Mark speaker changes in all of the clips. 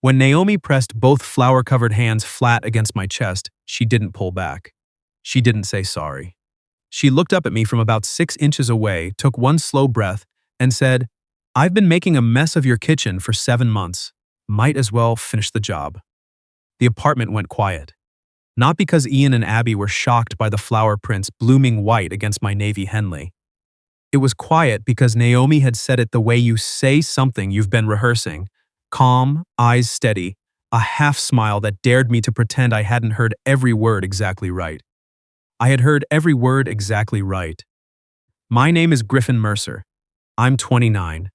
Speaker 1: When Naomi pressed both flour-covered hands flat against my chest, she didn't pull back. She didn't say sorry. She looked up at me from about 6 inches away, took one slow breath, and said, "I've been making a mess of your kitchen for 7 months. Might as well finish the job." The apartment went quiet. Not because Ian and Abby were shocked by the flower prints blooming white against my navy Henley. It was quiet because Naomi had said it the way you say something you've been rehearsing. Calm, eyes steady, a half smile that dared me to pretend I hadn't heard every word exactly right. I had heard every word exactly right. "My name is Griffin Mercer. I'm 29.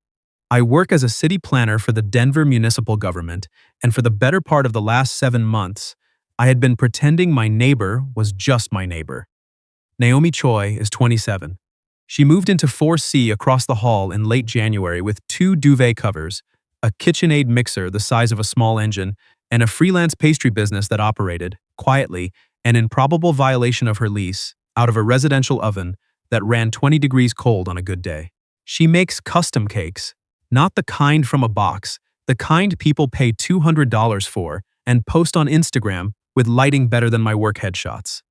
Speaker 1: I work as a city planner for the Denver municipal government, and for the better part of the last 7 months, I had been pretending my neighbor was just my neighbor." Naomi Choi is 27. She moved into 4C across the hall in late January with 2 duvet covers, a KitchenAid mixer the size of a small engine, and a freelance pastry business that operated, quietly and in probable violation of her lease, out of a residential oven that ran 20 degrees cold on a good day. She makes custom cakes, not the kind from a box, the kind people pay $200 for and post on Instagram with lighting better than my work headshots.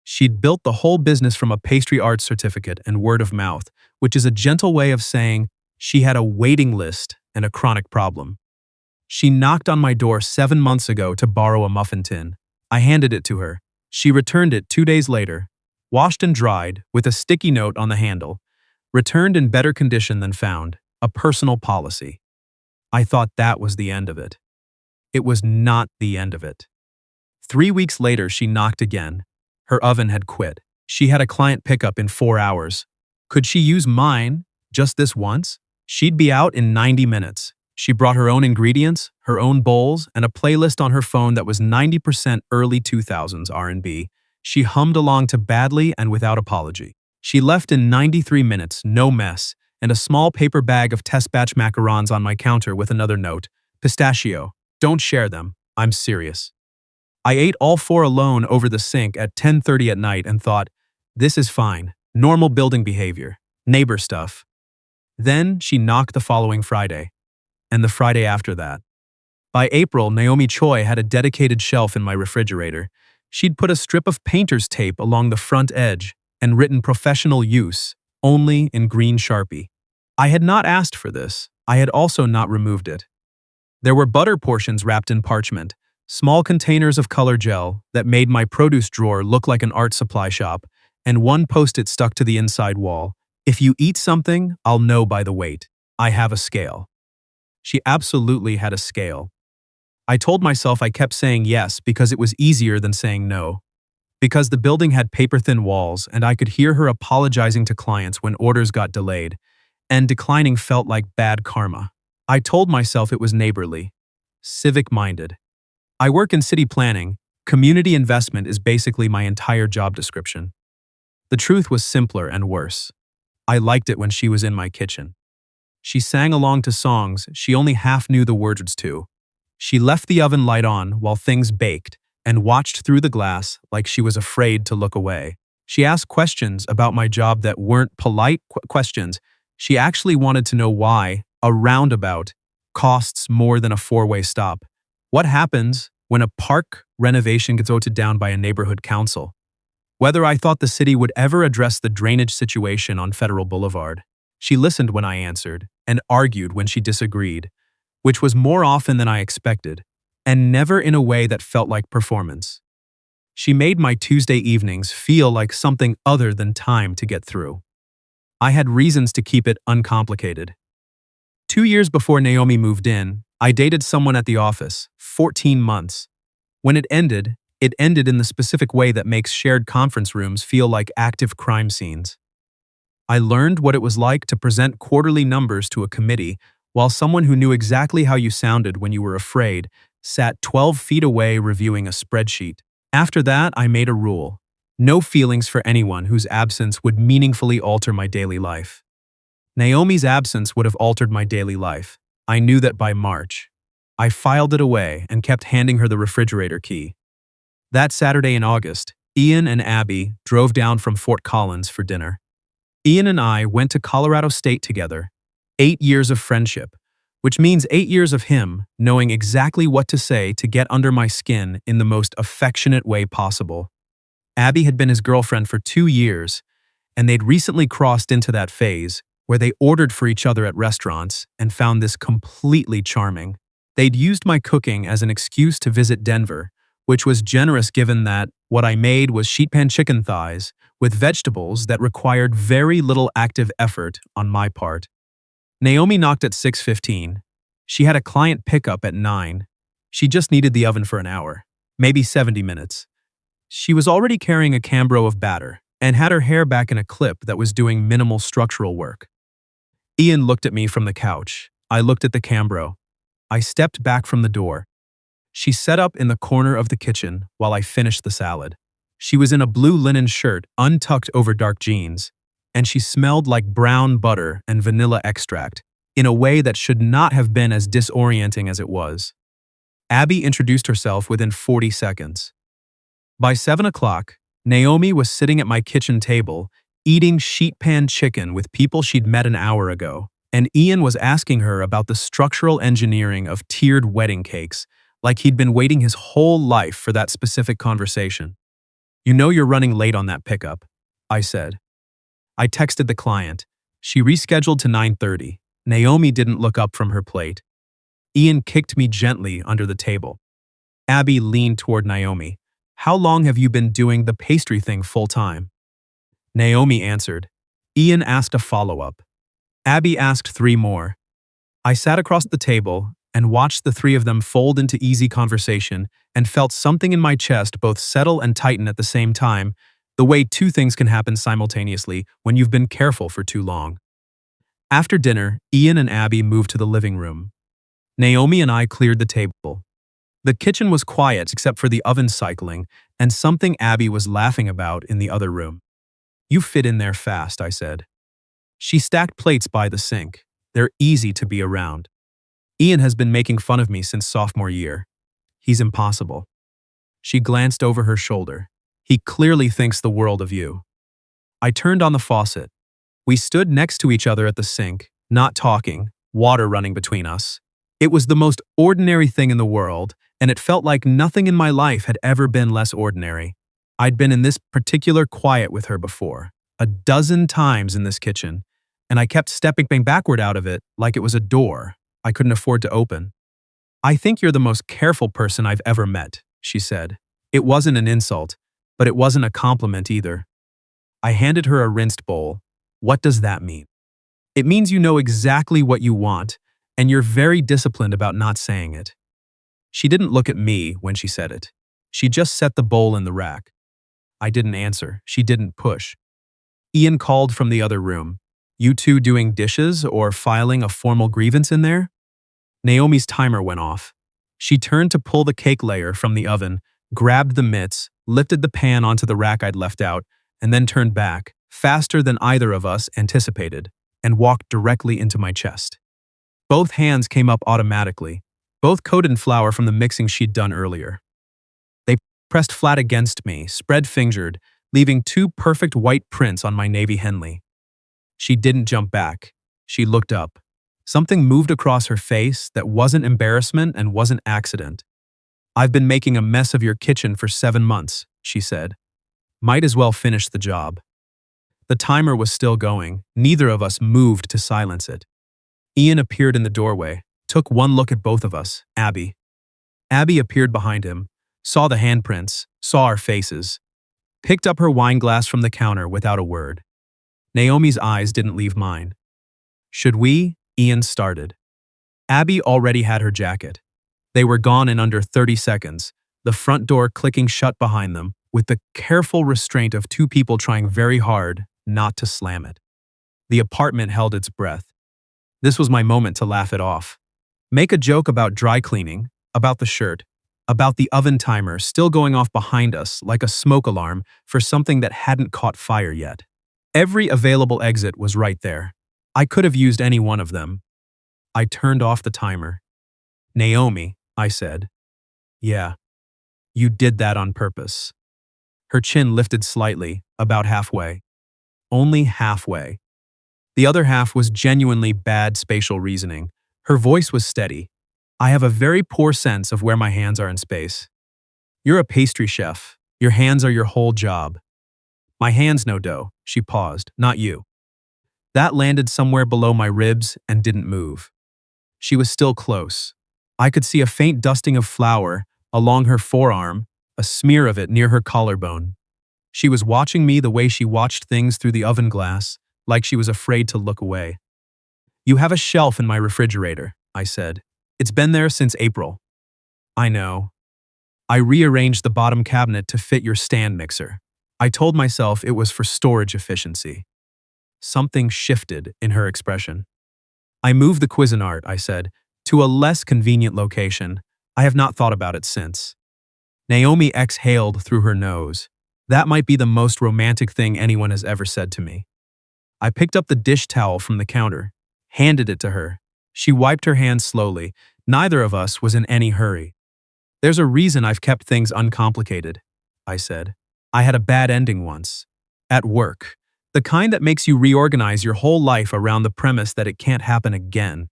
Speaker 1: She'd built the whole business from a pastry arts certificate and word of mouth, which is a gentle way of saying she had a waiting list and a chronic problem. She knocked on my door 7 months ago to borrow a muffin tin. I handed it to her. She returned it 2 days later, washed and dried, with a sticky note on the handle. Returned in better condition than found, a personal policy. I thought that was the end of it. It was not the end of it. 3 weeks later, she knocked again. Her oven had quit. She had a client pickup in 4 hours. Could she use mine just this once? She'd be out in 90 minutes. She brought her own ingredients, her own bowls, and a playlist on her phone that was 90% early 2000s R&B. She hummed along to Badly and Without Apology. She left in 93 minutes, no mess, and a small paper bag of test batch macarons on my counter with another note. "Pistachio. Don't share them. I'm serious." I ate all 4 alone over the sink at 10:30 at night and thought, this is fine, normal building behavior, neighbor stuff. Then she knocked the following Friday, and the Friday after that. By April, Naomi Choi had a dedicated shelf in my refrigerator. She'd put a strip of painter's tape along the front edge and written "professional use," only in green Sharpie. I had not asked for this. I had also not removed it. There were butter portions wrapped in parchment, small containers of color gel that made my produce drawer look like an art supply shop, and one post-it stuck to the inside wall. "If you eat something, I'll know by the weight. I have a scale." She absolutely had a scale. I told myself I kept saying yes because it was easier than saying no. Because the building had paper-thin walls and I could hear her apologizing to clients when orders got delayed, and declining felt like bad karma. I told myself it was neighborly, civic-minded. I work in city planning. Community investment is basically my entire job description. The truth was simpler and worse. I liked it when she was in my kitchen. She sang along to songs she only half knew the words to. She left the oven light on while things baked and watched through the glass like she was afraid to look away. She asked questions about my job that weren't polite questions. She actually wanted to know why a roundabout costs more than a 4-way stop. What happens when a park renovation gets voted down by a neighborhood council? Whether I thought the city would ever address the drainage situation on Federal Boulevard. She listened when I answered and argued when she disagreed, which was more often than I expected, and never in a way that felt like performance. She made my Tuesday evenings feel like something other than time to get through. I had reasons to keep it uncomplicated. 2 years before Naomi moved in, I dated someone at the office, 14 months. When it ended in the specific way that makes shared conference rooms feel like active crime scenes. I learned what it was like to present quarterly numbers to a committee while someone who knew exactly how you sounded when you were afraid sat 12 feet away reviewing a spreadsheet. After that, I made a rule. No feelings for anyone whose absence would meaningfully alter my daily life. Naomi's absence would have altered my daily life. I knew that by March. I filed it away and kept handing her the refrigerator key. That Saturday in August, Ian and Abby drove down from Fort Collins for dinner. Ian and I went to Colorado State together. 8 years of friendship, which means 8 years of him knowing exactly what to say to get under my skin in the most affectionate way possible. Abby had been his girlfriend for 2 years, and they'd recently crossed into that phase where they ordered for each other at restaurants and found this completely charming. They'd used my cooking as an excuse to visit Denver, which was generous given that what I made was sheet pan chicken thighs with vegetables that required very little active effort on my part. Naomi knocked at 6:15. She had a client pickup at 9. She just needed the oven for an hour, maybe 70 minutes. She was already carrying a Cambro of batter and had her hair back in a clip that was doing minimal structural work. Ian looked at me from the couch. I looked at the Cambro. I stepped back from the door. She sat up in the corner of the kitchen while I finished the salad. She was in a blue linen shirt untucked over dark jeans, and she smelled like brown butter and vanilla extract in a way that should not have been as disorienting as it was. Abby introduced herself within 40 seconds. By 7 o'clock, Naomi was sitting at my kitchen table, eating sheet pan chicken with people she'd met an hour ago, and Ian was asking her about the structural engineering of tiered wedding cakes, like he'd been waiting his whole life for that specific conversation. "You know you're running late on that pickup," I said. I texted the client. She rescheduled to 9:30. Naomi didn't look up from her plate. Ian kicked me gently under the table. Abby leaned toward Naomi. "How long have you been doing the pastry thing full time?" Naomi answered. Ian asked a follow-up. Abby asked 3 more. I sat across the table and watched the 3 of them fold into easy conversation and felt something in my chest both settle and tighten at the same time, the way 2 things can happen simultaneously when you've been careful for too long. After dinner, Ian and Abby moved to the living room. Naomi and I cleared the table. The kitchen was quiet except for the oven cycling and something Abby was laughing about in the other room. "You fit in there fast," I said. She stacked plates by the sink. They're easy to be around. "Ian has been making fun of me since sophomore year. He's impossible." She glanced over her shoulder. "He clearly thinks the world of you." I turned on the faucet. We stood next to each other at the sink, not talking, water running between us. It was the most ordinary thing in the world, and it felt like nothing in my life had ever been less ordinary. I'd been in this particular quiet with her before, a dozen times in this kitchen, and I kept stepping backward out of it like it was a door I couldn't afford to open. "I think you're the most careful person I've ever met," she said. It wasn't an insult, but it wasn't a compliment either. I handed her a rinsed bowl. "What does that mean?" "It means you know exactly what you want, and you're very disciplined about not saying it." She didn't look at me when she said it. She just set the bowl in the rack. I didn't answer. She didn't push. Ian called from the other room. "You two doing dishes or filing a formal grievance in there?" Naomi's timer went off. She turned to pull the cake layer from the oven, grabbed the mitts, lifted the pan onto the rack I'd left out, and then turned back, faster than either of us anticipated, and walked directly into my chest. Both hands came up automatically, both coated in flour from the mixing she'd done earlier. They pressed flat against me, spread-fingered, leaving 2 perfect white prints on my navy Henley. She didn't jump back. She looked up. Something moved across her face that wasn't embarrassment and wasn't accident. "I've been making a mess of your kitchen for 7 months," she said. "Might as well finish the job." The timer was still going. Neither of us moved to silence it. Ian appeared in the doorway, took one look at both of us, Abby. Abby appeared behind him, saw the handprints, saw our faces, picked up her wine glass from the counter without a word. Naomi's eyes didn't leave mine. "Should we?" Ian started. Abby already had her jacket. They were gone in under 30 seconds, the front door clicking shut behind them, with the careful restraint of 2 people trying very hard not to slam it. The apartment held its breath. This was my moment to laugh it off. Make a joke about dry cleaning, about the shirt, about the oven timer still going off behind us like a smoke alarm for something that hadn't caught fire yet. Every available exit was right there. I could have used any one of them. I turned off the timer. "Naomi," I said. "Yeah, you did that on purpose." Her chin lifted slightly, about halfway. Only halfway. The other half was genuinely bad spatial reasoning, Her voice was steady. I have a very poor sense of where my hands are in space. You're a pastry chef. Your hands are your whole job. My hands know dough. She paused. Not you. That landed somewhere below my ribs and didn't move. She was still close. I could see a faint dusting of flour along her forearm, a smear of it near her collarbone. She was watching me the way she watched things through the oven glass, like she was afraid to look away. You have a shelf in my refrigerator, I said. It's been there since April. I know. I rearranged the bottom cabinet to fit your stand mixer. I told myself it was for storage efficiency. Something shifted in her expression. I moved the Cuisinart, I said, to a less convenient location. I have not thought about it since. Naomi exhaled through her nose. That might be the most romantic thing anyone has ever said to me. I picked up the dish towel from the counter, handed it to her. She wiped her hands slowly. Neither of us was in any hurry. There's a reason I've kept things uncomplicated, I said. I had a bad ending once. At work. The kind that makes you reorganize your whole life around the premise that it can't happen again.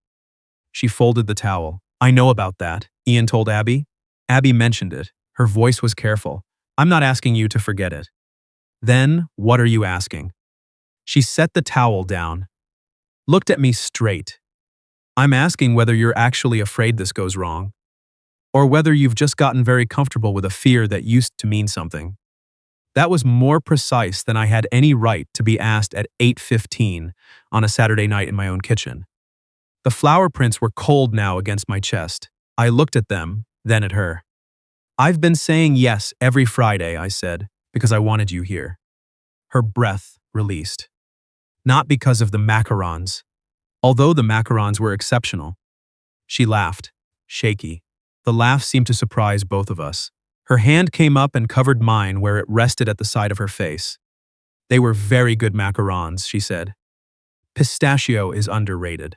Speaker 1: She folded the towel. I know about that, Ian told Abby. Abby mentioned it. Her voice was careful. I'm not asking you to forget it. Then, what are you asking? She set the towel down, looked at me straight. I'm asking whether you're actually afraid this goes wrong, or whether you've just gotten very comfortable with a fear that used to mean something. That was more precise than I had any right to be asked at 8:15 on a Saturday night in my own kitchen. The flower prints were cold now against my chest. I looked at them, then at her. I've been saying yes every Friday, I said, because I wanted you here. Her breath released. Not because of the macarons, although the macarons were exceptional. She laughed, shaky. The laugh seemed to surprise both of us. Her hand came up and covered mine where it rested at the side of her face. They were very good macarons, she said. Pistachio is underrated.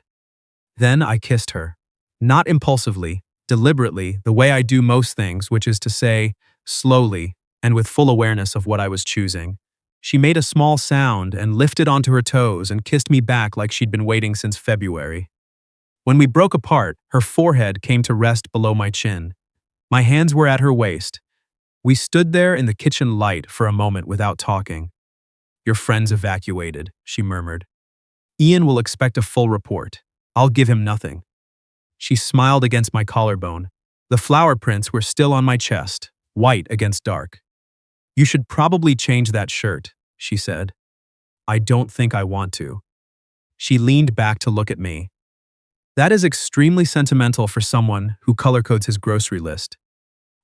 Speaker 1: Then I kissed her. Not impulsively, deliberately, the way I do most things, which is to say, slowly, and with full awareness of what I was choosing. She made a small sound and lifted onto her toes and kissed me back like she'd been waiting since February. When we broke apart, her forehead came to rest below my chin. My hands were at her waist. We stood there in the kitchen light for a moment without talking. Your friend's evacuated, she murmured. Ian will expect a full report. I'll give him nothing. She smiled against my collarbone. The flower prints were still on my chest, white against dark. You should probably change that shirt, she said. I don't think I want to. She leaned back to look at me. That is extremely sentimental for someone who color codes his grocery list.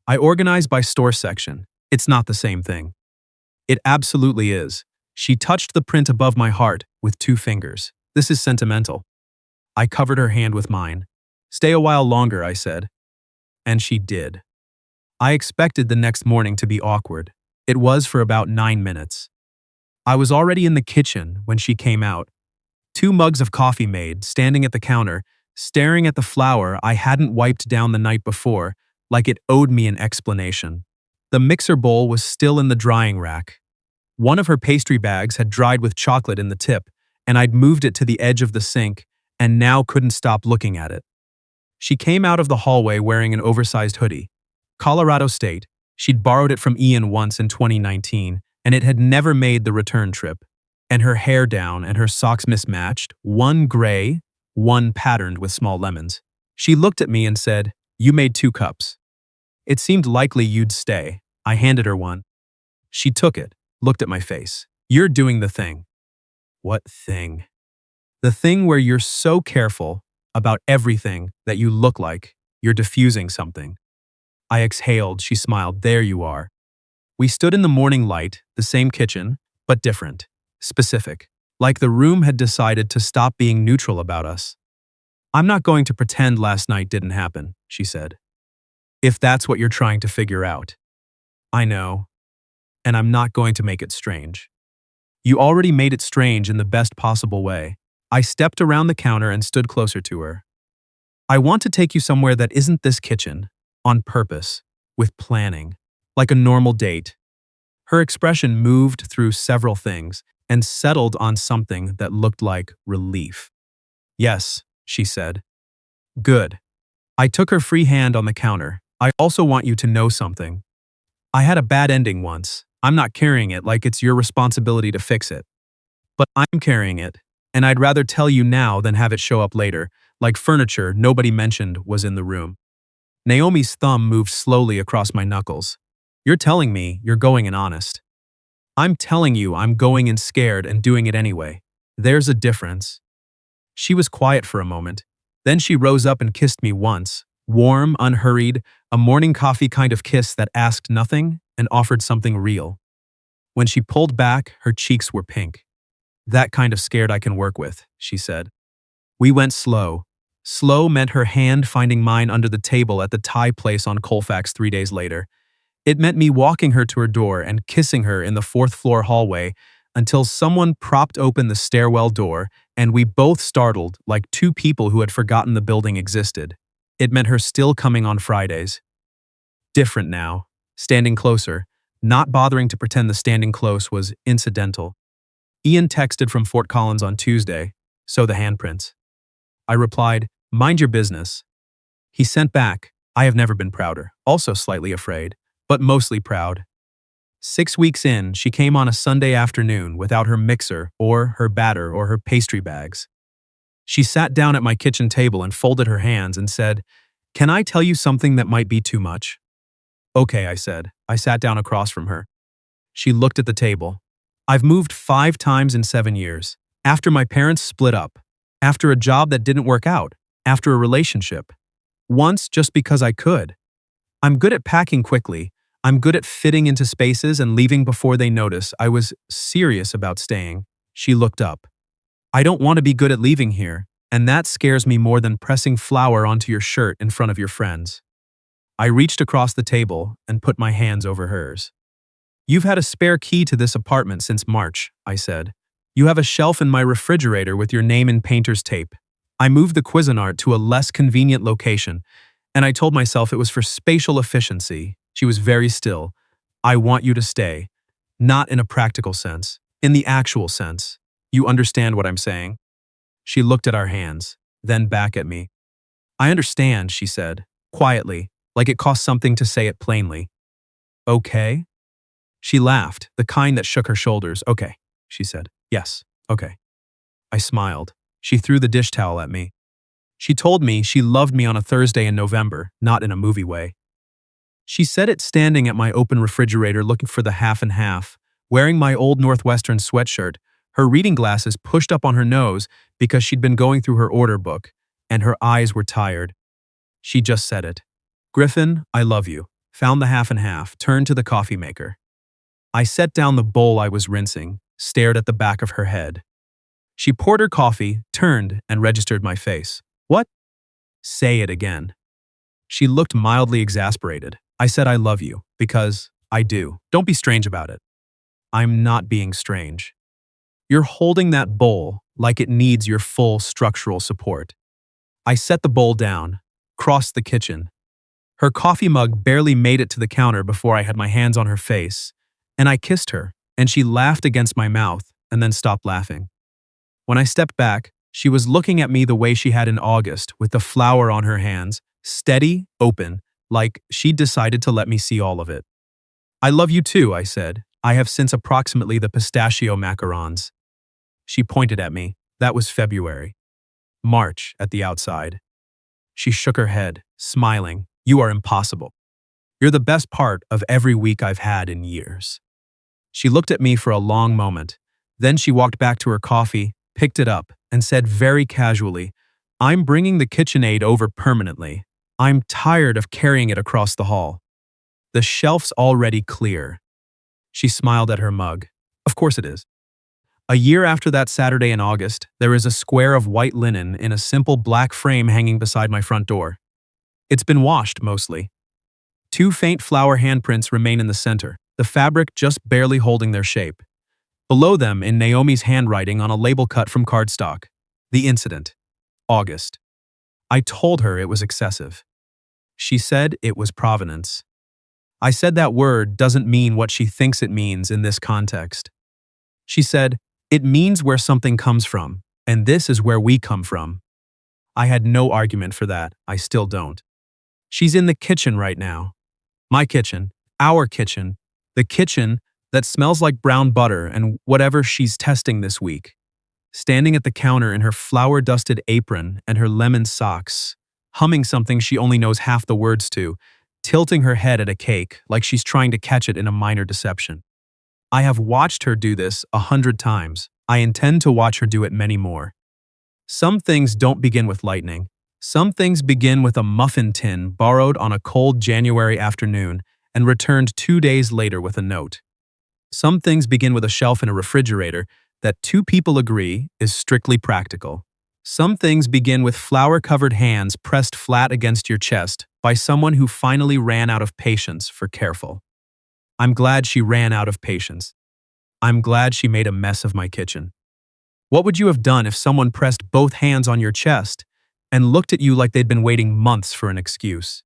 Speaker 1: I organize by store section. It's not the same thing. It absolutely is. She touched the print above my heart with 2 fingers. This is sentimental. I covered her hand with mine. Stay a while longer, I said. And she did. I expected the next morning to be awkward. It was for about 9 minutes. I was already in the kitchen when she came out. 2 mugs of coffee made, standing at the counter, staring at the flour I hadn't wiped down the night before, like it owed me an explanation. The mixer bowl was still in the drying rack. One of her pastry bags had dried with chocolate in the tip, and I'd moved it to the edge of the sink and now couldn't stop looking at it. She came out of the hallway wearing an oversized hoodie. Colorado State. She'd borrowed it from Ian once in 2019, and it had never made the return trip. And her hair down and her socks mismatched, one gray, one patterned with small lemons. She looked at me and said, "You made 2 cups. It seemed likely you'd stay." I handed her one. She took it, looked at my face. "You're doing the thing." What thing? The thing where you're so careful about everything that you look like you're diffusing something. I exhaled. She smiled. There you are. We stood in the morning light, the same kitchen, but different, specific, like the room had decided to stop being neutral about us. I'm not going to pretend last night didn't happen, she said. If that's what you're trying to figure out. I know. And I'm not going to make it strange. You already made it strange in the best possible way. I stepped around the counter and stood closer to her. I want to take you somewhere that isn't this kitchen, on purpose, with planning, like a normal date. Her expression moved through several things and settled on something that looked like relief. Yes, she said. Good. I took her free hand on the counter. I also want you to know something. I had a bad ending once. I'm not carrying it like it's your responsibility to fix it. But I'm carrying it, and I'd rather tell you now than have it show up later, like furniture nobody mentioned was in the room. Naomi's thumb moved slowly across my knuckles. You're telling me you're going in honest. I'm telling you I'm going in scared and doing it anyway. There's a difference. She was quiet for a moment. Then she rose up and kissed me once, warm, unhurried, a morning coffee kind of kiss that asked nothing and offered something real. When she pulled back, her cheeks were pink. That kind of scared I can work with, she said. We went slow. Slow meant her hand finding mine under the table at the Thai place on Colfax 3 days later. It meant me walking her to her door and kissing her in the fourth-floor hallway until someone propped open the stairwell door and we both startled like two people who had forgotten the building existed. It meant her still coming on Fridays. Different now, standing closer, not bothering to pretend the standing close was incidental. Ian texted from Fort Collins on Tuesday, so the handprints. I replied, mind your business. He sent back, I have never been prouder, also slightly afraid, but mostly proud. 6 weeks in, she came on a Sunday afternoon without her mixer or her batter or her pastry bags. She sat down at my kitchen table and folded her hands and said, can I tell you something that might be too much? Okay, I said. I sat down across from her. She looked at the table. I've moved 5 times in 7 years. After my parents split up. After a job that didn't work out. After a relationship. Once just because I could. I'm good at packing quickly. I'm good at fitting into spaces and leaving before they notice I was serious about staying. She looked up. I don't want to be good at leaving here, and that scares me more than pressing flour onto your shirt in front of your friends. I reached across the table and put my hands over hers. You've had a spare key to this apartment since March, I said. You have a shelf in my refrigerator with your name in painter's tape. I moved the Cuisinart to a less convenient location, and I told myself it was for spatial efficiency. She was very still. I want you to stay. Not in a practical sense. In the actual sense. You understand what I'm saying? She looked at our hands, then back at me. I understand, she said, quietly, like it cost something to say it plainly. Okay? She laughed, the kind that shook her shoulders. Okay, she said. Yes, okay. I smiled. She threw the dish towel at me. She told me she loved me on a Thursday in November, not in a movie way. She said it standing at my open refrigerator looking for the half and half, wearing my old Northwestern sweatshirt, her reading glasses pushed up on her nose because she'd been going through her order book, and her eyes were tired. She just said it. Griffin, I love you. Found the half and half, turned to the coffee maker. I set down the bowl I was rinsing, stared at the back of her head. She poured her coffee, turned, and registered my face. What? Say it again. She looked mildly exasperated. I said I love you, because I do. Don't be strange about it. I'm not being strange. You're holding that bowl like it needs your full structural support. I set the bowl down, crossed the kitchen. Her coffee mug barely made it to the counter before I had my hands on her face, and I kissed her, and she laughed against my mouth and then stopped laughing. When I stepped back, she was looking at me the way she had in August, with the flower on her hands, steady, open, like she'd decided to let me see all of it. I love you too, I said. I have since approximately the pistachio macarons. She pointed at me. That was February. March at the outside. She shook her head, smiling. You are impossible. You're the best part of every week I've had in years. She looked at me for a long moment. Then she walked back to her coffee, picked it up, and said very casually, I'm bringing the KitchenAid over permanently. I'm tired of carrying it across the hall. The shelf's already clear. She smiled at her mug. Of course it is. A year after that Saturday in August, there is a square of white linen in a simple black frame hanging beside my front door. It's been washed, mostly. 2 faint flower handprints remain in the center, the fabric just barely holding their shape. Below them, in Naomi's handwriting on a label cut from cardstock, the incident. August. I told her it was excessive. She said it was provenance. I said that word doesn't mean what she thinks it means in this context. She said, it means where something comes from, and this is where we come from. I had no argument for that. I still don't. She's in the kitchen right now. My kitchen. Our kitchen. The kitchen that smells like brown butter and whatever she's testing this week. Standing at the counter in her flour-dusted apron and her lemon socks, humming something she only knows half the words to, tilting her head at a cake like she's trying to catch it in a minor deception. I have watched her do this 100 times. I intend to watch her do it many more. Some things don't begin with lightning. Some things begin with a muffin tin borrowed on a cold January afternoon and returned 2 days later with a note. Some things begin with a shelf in a refrigerator that two people agree is strictly practical. Some things begin with flour-covered hands pressed flat against your chest by someone who finally ran out of patience for careful. I'm glad she ran out of patience. I'm glad she made a mess of my kitchen. What would you have done if someone pressed both hands on your chest and looked at you like they'd been waiting months for an excuse?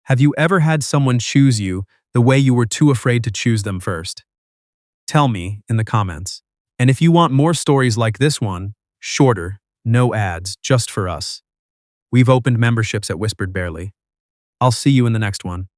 Speaker 1: Have you ever had someone choose you the way you were too afraid to choose them first? Tell me in the comments. And if you want more stories like this one, shorter, no ads, just for us, we've opened memberships at Whispered Barely. I'll see you in the next one.